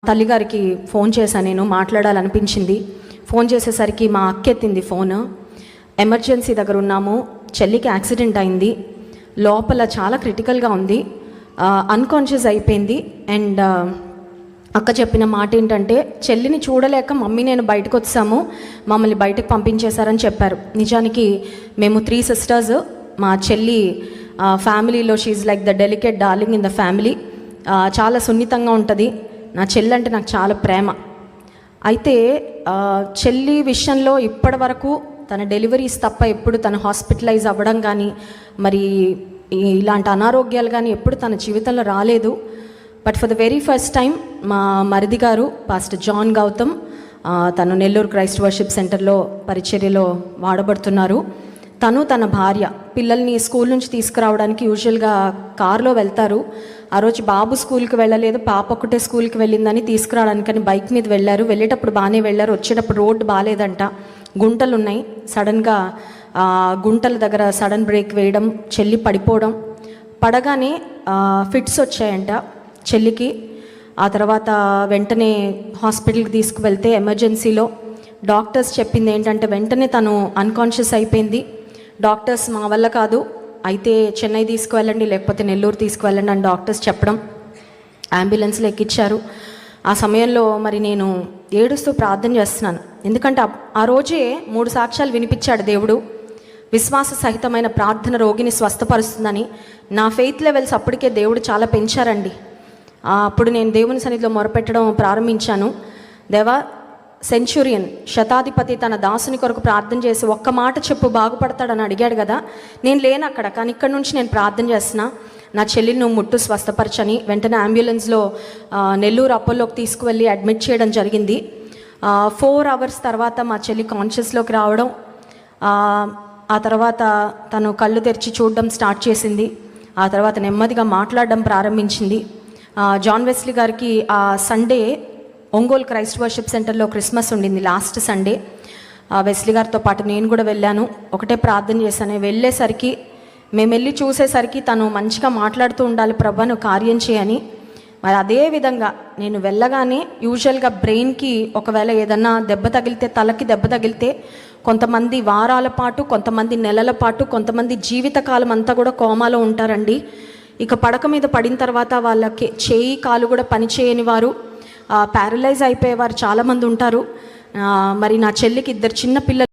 తల్లిగారికి phone చేశాను, నేను మాట్లాడాలనిపించింది. Phone చేసేసరికి మా అక్క ఎత్తింది ఫోన్. ఎమర్జెన్సీ దగ్గర ఉన్నాము, చెల్లికి యాక్సిడెంట్ అయింది, లోపల చాలా క్రిటికల్గా ఉంది, అన్కాన్షియస్ అయిపోయింది. అండ్ అక్క చెప్పిన మాట ఏంటంటే, చెల్లిని చూడలేక మమ్మీ నేను బయటకు వచ్చాము, మమ్మల్ని బయటకు పంపించేశారని చెప్పారు. నిజానికి మేము 3 సిస్టర్స్. మా చెల్లి ఫ్యామిలీలో she like the delicate darling in the family. చాలా సున్నితంగా ఉంటుంది. నా చెల్లి అంటే నాకు చాలా ప్రేమ. అయితే చెల్లి విషయంలో ఇప్పటి వరకు తన డెలివరీస్ తప్ప ఎప్పుడు తను హాస్పిటలైజ్ అవ్వడం కానీ, మరి ఇలాంటి అనారోగ్యాలు కానీ ఎప్పుడు తన జీవితంలో రాలేదు. But for the very first time మా మరిది గారు పాస్టర్ జాన్ గౌతమ్, తను నెల్లూరు క్రైస్ట్ వర్షిప్ సెంటర్లో పరిచర్యలో వాడబడుతున్నారు. తను తన భార్య పిల్లల్ని స్కూల్ నుంచి తీసుకురావడానికి యూజువల్గా కారులో వెళ్తారు. ఆ రోజు బాబు స్కూల్కి వెళ్ళలేదు, పాప ఒకటే స్కూల్కి వెళ్ళిందని తీసుకురావడానికని బైక్ మీద వెళ్ళారు. వెళ్ళేటప్పుడు బాగానే వెళ్ళారు, వచ్చేటప్పుడు రోడ్డు బాగాలేదంట, గుంటలు ఉన్నాయి. సడన్గా గుంటల దగ్గర సడన్ బ్రేక్ వేయడం, చెల్లి పడిపోవడం, పడగానే ఫిట్స్ వచ్చాయంట చెల్లికి. ఆ తర్వాత వెంటనే హాస్పిటల్కి తీసుకువెళ్తే ఎమర్జెన్సీలో డాక్టర్స్ చెప్పింది ఏంటంటే, వెంటనే తను అన్కాన్షియస్ అయిపోయింది. డాక్టర్స్ మా వల్ల కాదు, అయితే చెన్నై తీసుకువెళ్ళండి లేకపోతే నెల్లూరు తీసుకువెళ్ళండి అని డాక్టర్స్ చెప్పడం, అంబులెన్స్లో ఎక్కించారు. ఆ సమయంలో మరి నేను ఏడుస్తూ ప్రార్థన చేస్తున్నాను. ఎందుకంటే ఆ రోజే 3 సాక్ష్యాలు వినిపించాడు దేవుడు. విశ్వాస సహితమైన ప్రార్థన రోగిని స్వస్థపరుస్తుందని. నా ఫెయిత్ లెవెల్స్ అప్పటికే దేవుడు చాలా పెంచారండి. అప్పుడు నేను దేవుని సన్నిధిలో మొరపెట్టడం ప్రారంభించాను. దేవా, సెంచురియన్ శతాధిపతి తన దాసుని కొరకు ప్రార్థన చేసి ఒక్క మాట చెప్పు బాగుపడతాడని అడిగాడు కదా, నేను లేను అక్కడ, కానీ ఇక్కడ నుంచి నేను ప్రార్థన చేస్తున్నా, నా చెల్లిని నువ్వు ముట్టు స్వస్థపరచని. వెంటనే అంబులెన్స్లో నెల్లూరు అపోలోకి తీసుకువెళ్ళి అడ్మిట్ చేయడం జరిగింది. 4 అవర్స్ తర్వాత మా చెల్లి కాన్షియస్లోకి రావడం, ఆ తర్వాత తను కళ్ళు తెరిచి చూడడం స్టార్ట్ చేసింది. ఆ తర్వాత నెమ్మదిగా మాట్లాడడం ప్రారంభించింది. జాన్ వెస్లీ గారికి ఆ సండే ఒంగోలు క్రైస్ట్ వర్షిప్ సెంటర్లో క్రిస్మస్ ఉండింది, లాస్ట్ సండే. వెస్లీ గారితో పాటు నేను కూడా వెళ్ళాను. ఒకటే ప్రార్థన చేశాను. వెళ్ళేసరికి మేము వెళ్ళి చూసేసరికి తను మంచిగా మాట్లాడుతూ ఉండాలి, ప్రభా నువ్వు కార్యం చేయని. మరి అదే విధంగా నేను వెళ్ళగానే యూజువల్గా బ్రెయిన్కి ఒకవేళ ఏదన్నా దెబ్బ తగిలితే, తలకి దెబ్బ తగిలితే కొంతమంది వారాల పాటు, కొంతమంది నెలల పాటు, కొంతమంది జీవితకాలం అంతా కూడా కోమాలో ఉంటారండి. ఇక పడక మీద పడిన తర్వాత వాళ్ళకి చేయి కాలు కూడా పనిచేయని వారు, ప్యారలైజ్ అయిపోయేవారు చాలామంది ఉంటారు. మరి నా చెల్లికి 2 చిన్న పిల్లలు.